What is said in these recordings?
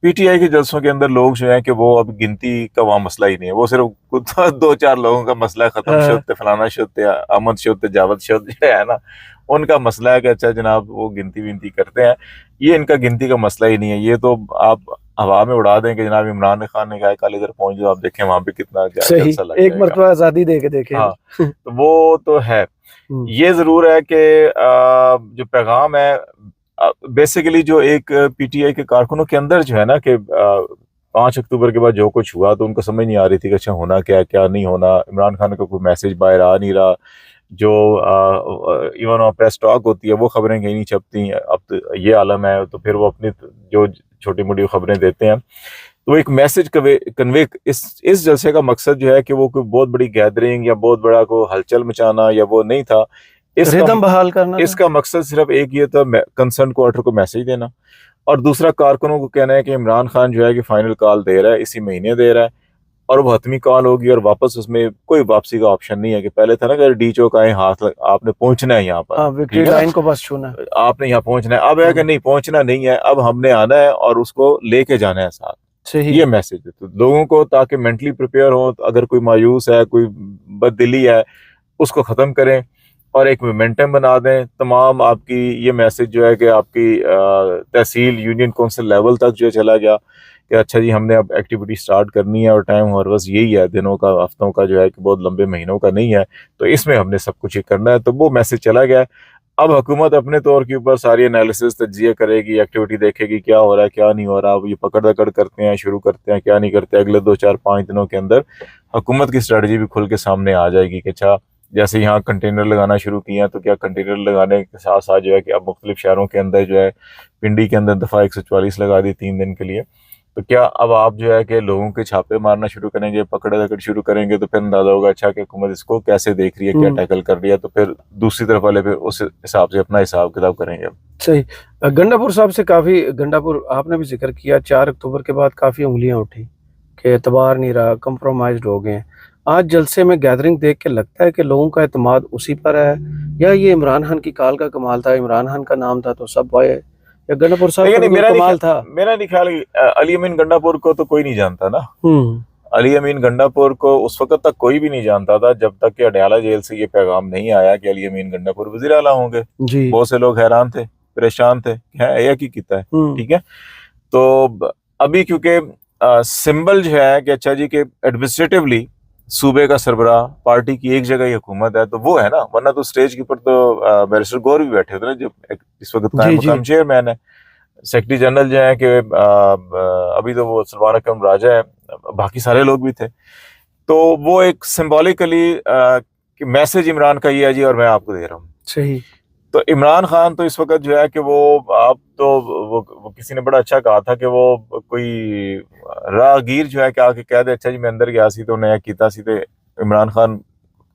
P T I کے جلسوں کے اندر لوگ جو ہیں کہ وہ اب گنتی کا وہاں مسئلہ ہی نہیں ہے، وہ صرف 2-4 لوگوں کا مسئلہ ہے، ختم شد فلانا شد احمد شد جاوید شد جو ہے نا، ان کا مسئلہ ہے کہ اچھا جناب وہ گنتی ونتی کرتے ہیں. یہ ان کا گنتی کا مسئلہ ہی نہیں ہے، یہ تو آپ ہوا میں اڑا دیں کہ جناب عمران خان نے کہا کل ادھر پہنچ جاؤ، آپ دیکھیں وہاں پہ کتنا جلسہ لگ ایک جائے مرتبہ گا. آزادی دے کے دیکھیں. ہاں تو وہ تو ہے. یہ ضرور ہے کہ جو پیغام ہے بیسیکلی جو ایک پی ٹی آئی کے کارکنوں کے اندر جو ہے نا کہ 5 اکتوبر کے بعد جو کچھ ہوا تو ان کو سمجھ نہیں آ رہی تھی کہ اچھا ہونا کیا کیا نہیں ہونا. عمران خان کا کوئی میسج باہر آ نہیں رہا، جو ایون پریس ٹاک ہوتی ہے وہ خبریں کہیں نہیں چھپتی. اب تو یہ عالم ہے تو پھر وہ اپنی جو چھوٹی موٹی خبریں دیتے ہیں تو وہ ایک میسج کنوے. اس جلسے کا مقصد جو ہے کہ وہ کوئی بہت بڑی گیدرنگ یا بہت بڑا کوئی ہلچل مچانا یا وہ نہیں تھا. ردم بحال کرنا، اس کا مقصد صرف ایک یہ تھا کنسرن کوارٹر کو میسج دینا، اور دوسرا کارکنوں کو کہنا ہے کہ عمران خان جو ہے کہ فائنل کال دے رہا ہے، اسی مہینے دے رہا ہے، اور وہ حتمی کال ہوگی اور واپس اس میں کوئی واپسی کا آپشن نہیں ہے. کہ پہلے تھا نا کہ ڈی چوک آئے ہاتھ آپ نے پہنچنا ہے یہاں پر، وکٹری لائن کو بس چھونا، آپ نے یہاں پہنچنا ہے. اب ہے کہ نہیں پہنچنا نہیں ہے، اب ہم نے آنا ہے اور اس کو لے کے جانا ہے ساتھ. یہ میسج ہے تو لوگوں کو تاکہ مینٹلی پریپیئر ہو، اگر کوئی مایوس ہے کوئی بد دلی ہے اس کو ختم کریں اور ایک مومنٹم بنا دیں. تمام آپ کی یہ میسج جو ہے کہ آپ کی تحصیل یونین کونسل لیول تک جو چلا گیا کہ اچھا جی ہم نے اب ایکٹیویٹی سٹارٹ کرنی ہے اور ٹائم اور بس یہی ہے، دنوں کا ہفتوں کا جو ہے کہ بہت لمبے مہینوں کا نہیں ہے، تو اس میں ہم نے سب کچھ ہی کرنا ہے. تو وہ میسج چلا گیا. اب حکومت اپنے طور کے اوپر ساری انالیسس تجزیہ کرے گی، ایکٹیویٹی دیکھے گی کیا ہو رہا ہے کیا نہیں ہو رہا. اب یہ پکڑ دکڑ کرتے ہیں، شروع کرتے ہیں، کیا نہیں کرتے. اگلے 2-4-5 دنوں کے اندر حکومت کی اسٹریٹجی بھی کھل کے سامنے آ جائے گی کہ اچھا جیسے یہاں کنٹینر لگانا شروع کیے ہیں تو کیا کنٹینر لگانے کے ساتھ ساتھ جو ہے کہ اب مختلف شہروں کے اندر جو ہے پنڈی کے اندر دفعہ 144 لگا دی 3 دن کے لیے، تو کیا اب آپ جو ہے کہ لوگوں کے چھاپے مارنا شروع کریں گے، پکڑ دکڑ شروع کریں گے، تو پھر اندازہ ہوگا اچھا کہ حکومت اس کو کیسے دیکھ رہی ہے، کیا ٹیکل کر رہی ہے. تو پھر دوسری طرف والے پھر اس حساب سے اپنا حساب کتاب کریں گے. صحیح. گنڈا پور صاحب سے کافی، گنڈا پور آپ نے بھی ذکر کیا 4 اکتوبر کے بعد کافی انگلیاں اٹھی کہ اعتبار نہیں رہا، کمپرومائزڈ ہو گئے ہیں. آج جلسے میں گیدرنگ دیکھ کے لگتا ہے کہ لوگوں کا اعتماد اسی پر ہے، یا یہ عمران خان کی کال کا کمال تھا، عمران خان کا نام تھا تو سب آئے، یا گنڈا پور صاحب کا کوئی کمال تھا؟ میرا نہیں خیال. علی امین گنڈا پور کو تو کوئی نہیں جانتا نا. علی امین گنڈا پور کو اس وقت تک کوئی بھی نہیں جانتا تھا جب تک کہ اڈیالہ جیل سے یہ پیغام نہیں آیا کہ علی امین گنڈا پور وزیر اعلیٰ ہوں گے. بہت سے لوگ حیران تھے، پریشان تھے، یہ کی کیتا ہے. ٹھیک ہے، تو ابھی کیونکہ سمبل جو ہے کہ اچھا جی کہ ایڈمنسٹریٹولی صوبے کا سربراہ پارٹی کی ایک جگہ ہی حکومت ہے تو وہ ہے نا، ورنہ تو اسٹیج کے اوپر تو بیرسٹر گور بھی بیٹھے تھے نا جو اس وقت قائم مقام چیئرمین ہے. سیکرٹری جنرل جو ہے کہ ابھی تو وہ سلوان اکرم راجہ ہے، باقی سارے لوگ بھی تھے. تو وہ ایک سمبولکلی میسج عمران کا یہ ہے جی اور میں آپ کو دے رہا ہوں. صحیح. تو عمران خان تو اس وقت جو ہے کہ وہ آپ تو وہ کسی نے بڑا اچھا کہا تھا کہ وہ کوئی راہگیر جو ہے کہ آ کے کہہ دے اچھا جی میں اندر گیا سی تو انہیں کیتا سی تے عمران خان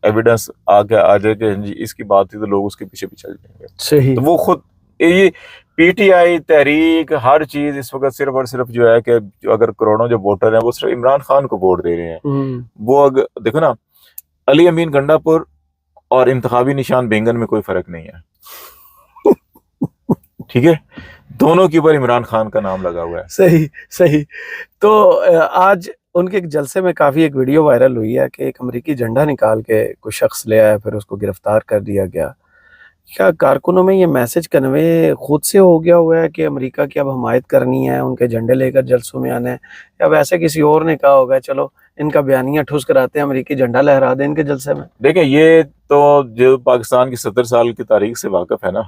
ایویڈنس آ جائے کہ جی اس کی بات تھی تو لوگ اس کے پیچھے چل جائیں گے. صحیح. تو وہ خود یہ پی ٹی آئی تحریک ہر چیز اس وقت صرف اور صرف جو ہے کہ جو اگر کروڑوں جو ووٹر ہیں وہ صرف عمران خان کو ووٹ دے رہے ہیں. وہ اگر دیکھو نا علی امین گنڈا پور اور انتخابی نشان بینگن میں کوئی فرق نہیں ہے. ٹھیک ہے، دونوں کے اوپر عمران خان کا نام لگا ہوا ہے. صحیح صحیح. تو آج ان کے ایک جلسے میں کافی ایک ویڈیو وائرل ہوئی ہے کہ ایک امریکی جھنڈا نکال کے کوئی شخص لے آیا، پھر اس کو گرفتار کر دیا گیا. کیا کارکنوں میں یہ میسج کنوے خود سے ہو گیا ہوا ہے کہ امریکہ کی اب حمایت کرنی ہے، ان کے جھنڈے لے کر جلسوں میں آنا ہے، یا ویسے کسی اور نے کہا ہوگا چلو ان کا بیانیہ ٹھوس کراتے ہیں، امریکی جھنڈا لہرا دیں ان کے جلسے میں؟ دیکھیں یہ تو جو پاکستان کی 70 سال کی تاریخ سے واقف ہے نا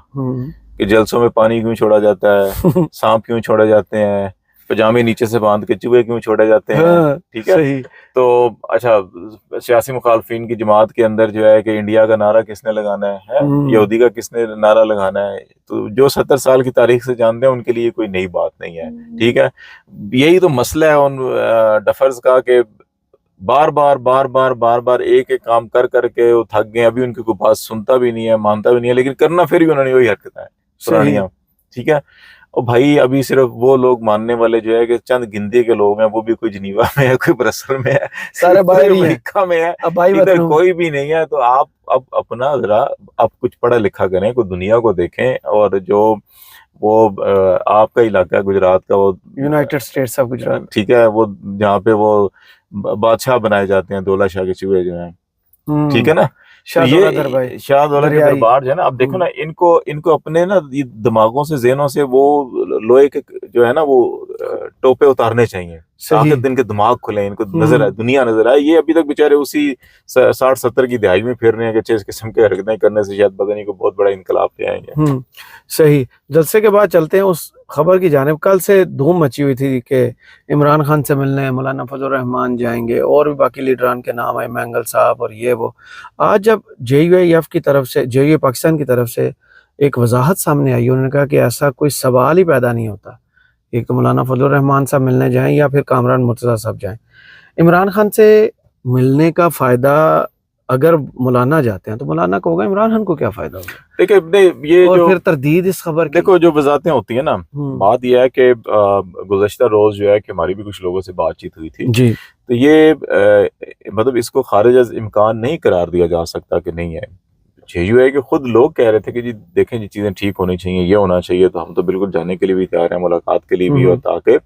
کہ جلسوں میں پانی کیوں چھوڑا جاتا ہے، سانپ کیوں چھوڑے جاتے ہیں، پجامے نیچے سے باندھ کے چوہے کیوں چھوڑے جاتے ہیں. ٹھیک ہے، تو اچھا سیاسی مخالفین کی جماعت کے اندر جو ہے کہ انڈیا کا نعرہ کس نے لگانا ہے، یہودی کا کس نے نعرہ لگانا ہے. تو جو 70 سال کی تاریخ سے جانتے ہیں ان کے لیے کوئی نئی بات نہیں ہے. ٹھیک ہے، یہی تو مسئلہ ہے ان ڈفرز کا کہ بار بار ایک کام کر کے وہ تھک گئے. ابھی ان کی کوئی بات سنتا بھی نہیں ہے، مانتا بھی نہیں ہے، لیکن کرنا پھر بھی انہوں نے وہی حرکتیں ہیں پرانیاں. ٹھیک ہے، اور بھائی ابھی صرف وہ لوگ ماننے والے جو ہے کہ چند گنتی کے لوگ ہیں، وہ بھی کوئی جنیوا میں ہے، کوئی برسل میں ہے، سارے باہر ہی ہیں، امریکہ میں ہے، اب بھائی ادھر وطنوں کوئی بھی نہیں ہے. تو آپ اب اپنا ذرا آپ کچھ پڑھا لکھا کریں، کوئی دنیا کو دیکھیں. اور جو وہ آپ کا علاقہ ہے گجرات کا، وہ یونائٹڈ اسٹیٹس آف گجرات، ٹھیک ہے، وہ جہاں پہ وہ بادشاہ بنائے جاتے ہیں، دولہ شاہ کے چوہے جو ہیں، ٹھیک ہے نا. تو شاہ دولت دربار، یہ شاہ دولت کے دریائی، دربار جو ہے نا، اب دیکھو نا، ان کو اپنے نا یہ دماغوں سے، ذہنوں سے وہ لوہے کے جو ہے نا وہ ٹوپے اتارنے چاہیے، صحیح، تاکہ ان کے دماغ کھلیں، ان کو نظر آئے، دنیا نظر آئے. یہ ابھی تک بیچارے اسی 60-70 کی دہائی میں پھر رہے ہیں کہ اس قسم کے حرکتیں کرنے سے شاید پتہ نہیں کوئی بہت بڑا انقلاب پہ آئیں گے. صحیح. جلسے کے بعد چلتے ہیں اس خبر کی جانب. کل سے دھوم مچی ہوئی تھی کہ عمران خان سے ملنے مولانا فضل الرحمان جائیں گے، اور بھی باقی لیڈران کے نام آئے، مینگل صاحب اور یہ وہ. آج جب JUIF کی طرف سے، JUI پاکستان کی طرف سے ایک وضاحت سامنے آئی، انہوں نے کہا کہ ایسا کوئی سوال ہی پیدا نہیں ہوتا، ایک تو مولانا فضل الرحمان صاحب ملنے جائیں یا پھر کامران مرتضیٰ صاحب جائیں. عمران خان سے ملنے کا فائدہ اگر مولانا جاتے ہیں تو مولانا کو ہوگا، عمران خان کو کیا فائدہ ہوگا؟ دیکھیں یہ اور جو پھر تردید اس خبر کی، دیکھو جو وضاحتیں ہوتی ہیں نا، بات یہ ہے کہ گزشتہ روز جو ہے کہ ہماری بھی کچھ لوگوں سے بات چیت ہوئی تھی، جی، تو یہ مطلب اس کو خارج از امکان نہیں قرار دیا جا سکتا کہ نہیں ہے. JUI کہ خود لوگ کہہ رہے تھے کہ جی دیکھیں جی چیزیں ٹھیک ہونی چاہیے، یہ ہونا چاہیے، تو ہم تو بالکل جانے کے لیے بھی تیار ہیں، ملاقات کے لیے بھی، اور تاکہ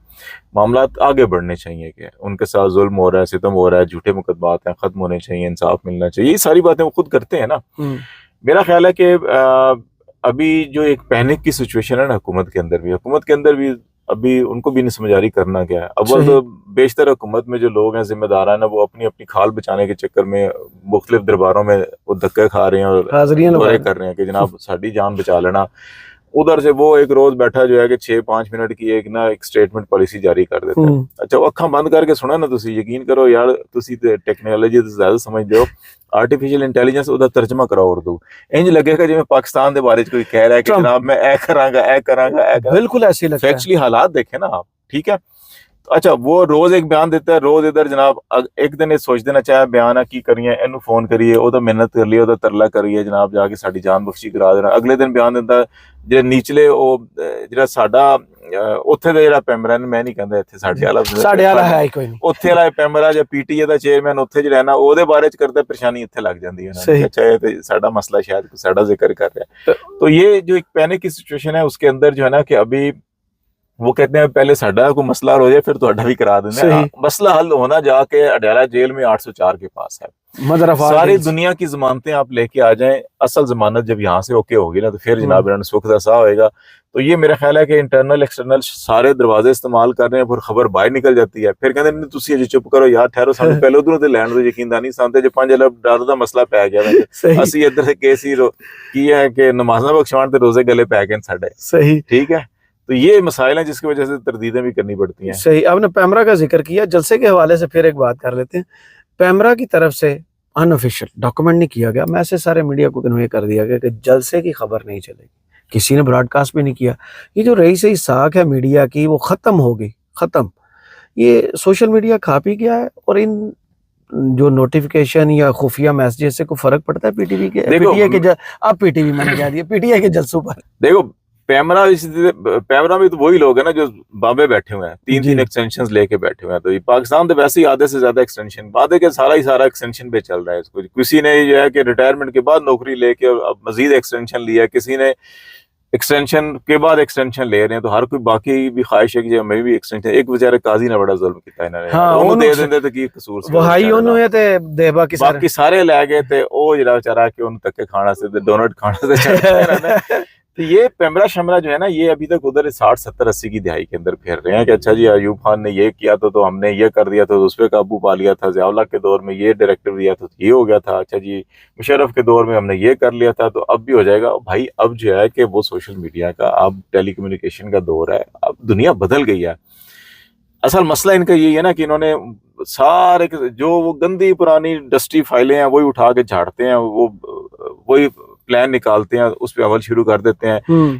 معاملات آگے بڑھنے چاہیے، کہ ان کے ساتھ ظلم ہو رہا ہے، ستم ہو رہا ہے، جھوٹے مقدمات ہیں، ختم ہونے چاہیے، انصاف ملنا چاہیے. یہ ساری باتیں وہ خود کرتے ہیں نا. میرا خیال ہے کہ ابھی جو ایک پینک کی سچویشن ہے نا حکومت کے اندر بھی ابھی ان کو بھی نہیں سمجھ آ رہی کرنا کیا ہے. اول تو بیشتر حکومت میں جو لوگ ہیں ذمہ داران ہیں، وہ اپنی اپنی کھال بچانے کے چکر میں مختلف درباروں میں وہ دھکے کھا رہے ہیں اور دورے کر رہے ہیں کہ جناب ساڈی جان بچا لینا. ادھر سے وہ ایک روز بیٹھا جو ہے کہ 6-5 منٹ کی ایک سٹیٹمنٹ پالیسی جاری کر دیتا ہے. اچھا وہ اکھاں بند کر کے سنا نا، تسی یقین کرو یار، تسی ٹیکنالوجی تو زیادہ سمجھتے ہو، آرٹیفیشل انٹیلیجنس ادھر ترجمہ کراؤ اردو، انج لگے گا جی میں پاکستان دے بارے کوئی کہہ رہا ہے کہ جناب میں اے کراں گا. بالکل ایسی لگتا ہے. فیکچولی حالات دیکھیں نا آپ، ٹھیک ہے. اچھا وہ روز ایک بیان دیتا ہے، روز ادھر جناب ایک دن یہ سوچ دینا چاہے بیان کی کریے، اینو فون کریے، وہ تو محنت کر لیے، وہ تو ترلا کریے جناب جا کے ساڈی جان بخشی کرا دینا. اگلے دن بیان دیتا ہے جے نیچلے وہ جڑا ساڈا اوتھے دا جڑا پیمرا، میں نہیں کہندا ایتھے ساڈے والا ہے کوئی نہیں، اوتھے والا پیمرا یا PTA دا چیئرمین اوتھے جڑا ہے نا، او دے بارے چ کردا پریشانی ایتھے لگ جاندی ہے. اچھا یہ تے ساڈا مسئلہ شاید ساڈا ذکر کر رہا ہے. تو یہ جو ایک پینک کی سچویشن ہے اس کے اندر جو ہے نا کہ ابھی وہ کہتے ہیں پہلے ساڈا کوئی مسئلہ ہو جائے پھر تہاڈا بھی کرا دیں. مسئلہ حل ہونا جا کے اڈیالہ جیل میں 804 کے پاس ہے. ساری دنیا کی ضمانتیں آپ لے کے آ جائیں، اصل ضمانت جب یہاں سے اوکے ہوگی نا تو پھر جناب انہوں نے سکھ دا سا ہوئے گا. تو یہ میرا خیال ہے کہ انٹرنل ایکسٹرنل سارے دروازے استعمال کر رہے ہیں، پھر خبر باہر نکل جاتی ہے، پھر کہتے ہیں تسی اجے چپ کرو یار، ٹھہرو، سانو پہلے ادھروں تے لین دو، یقیندانی سانتے جو 5 ارب ڈالر دا مسئلہ پی گیا ہے، اسی ادھر سے کیس ہی کی ہے کہ نمازاں بخشوان تے روزے گلے پی گئے ساڈے. صحیح، ٹھیک ہے. تو یہ مسائل ہیں جس کی وجہ سے تردیدیں بھی کرنی پڑتی ہیں. صحیح. آپ نے پیمرا کا ذکر کیا، جلسے کے حوالے سے پھر ایک بات کر لیتے ہیں. پیمرا کی طرف سے ان آفیشیل ڈاکومنٹ نہیں کیا گیا، میسج سارے میڈیا کو کنوے کر دیا گیا کہ جلسے کی خبر نہیں چلے گی، کسی نے براڈ کاسٹ بھی نہیں کیا. یہ جو رئیس ساکھ ہے میڈیا کی وہ ختم ہو گئی، ختم. یہ سوشل میڈیا کھا پی گیا ہے، اور ان جو نوٹیفیکیشن یا خفیہ میسیجز سے کوئی فرق پڑتا ہے PTV کے اب PTV میں نے کہہ دیا PTI کے جلسوں پر. دیکھو پیمرا میں تو وہی لوگ ہیں نا جو بامبے بیٹھے ہوئے ہیں، 3 ایکسٹینشنز لے کے بیٹھے ہوئے ہیں. تو پاکستان تو ویسے ہی آدھے سے زیادہ ایکسٹینشن، آدھے کے سارا ہی سارا ایکسٹینشن پہ چل رہا ہے. اس کو کسی نے جو ہے کہ ریٹائرمنٹ کے بعد نوکری لے کے اب مزید ایکسٹینشن لیا، کسی نے ایکسٹینشن کے بعد ایکسٹینشن لے رہے ہیں. تو ہر کوئی باقی بھی خواہش ہے کہ میں بھی ایکسٹینشن. ایک بیچارے قاضی نے بڑا ظلم کیتا انہوں نے، انہوں دے دیندے تے کی قصور سی، وہی انہوں نے تے دے باقی سارے لے گئے تے او جڑا بیچارہ کہ انہوں تکے کھانا سے ڈونٹ کھانا سے چڑھا ہے. تو یہ پیمرا شمرا جو ہے نا، یہ ابھی تک ادھر 60-70-80 کی دہائی کے اندر پھیر رہے ہیں کہ اچھا جی ایوب خان نے یہ کیا تو ہم نے یہ کر دیا تو اس پہ قابو پا لیا تھا، ضیاء اللہ کے دور میں یہ ڈائریکٹر دیا تو یہ ہو گیا تھا، اچھا جی مشرف کے دور میں ہم نے یہ کر لیا تھا تو اب بھی ہو جائے گا. بھائی اب جو ہے کہ وہ سوشل میڈیا کا، اب ٹیلی کمیونیکیشن کا دور ہے، اب دنیا بدل گئی ہے. اصل مسئلہ ان کا یہی ہے نا کہ انہوں نے سارے جو وہ گندی پرانی ڈسٹی فائلیں ہیں وہی اٹھا کے جھاڑتے ہیں، وہی پلان نکالتے ہیں، اس پہ عمل شروع کر دیتے ہیں.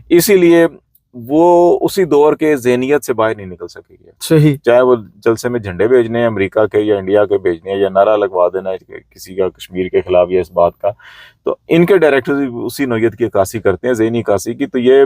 اسی لیے وہ اسی دور کے ذہنیت سے باہر نہیں نکل سکے گی. صحیح، چاہے وہ جلسے میں جھنڈے بھیجنے ہیں امریکہ کے یا انڈیا کے بھیجنے ہیں، یا نعرہ لگوا دینا ہے کسی کا کشمیر کے خلاف یا اس بات کا، تو ان کے ڈائریکٹر اسی نوعیت کی عکاسی کرتے ہیں، ذہنی عکاسی کی. تو یہ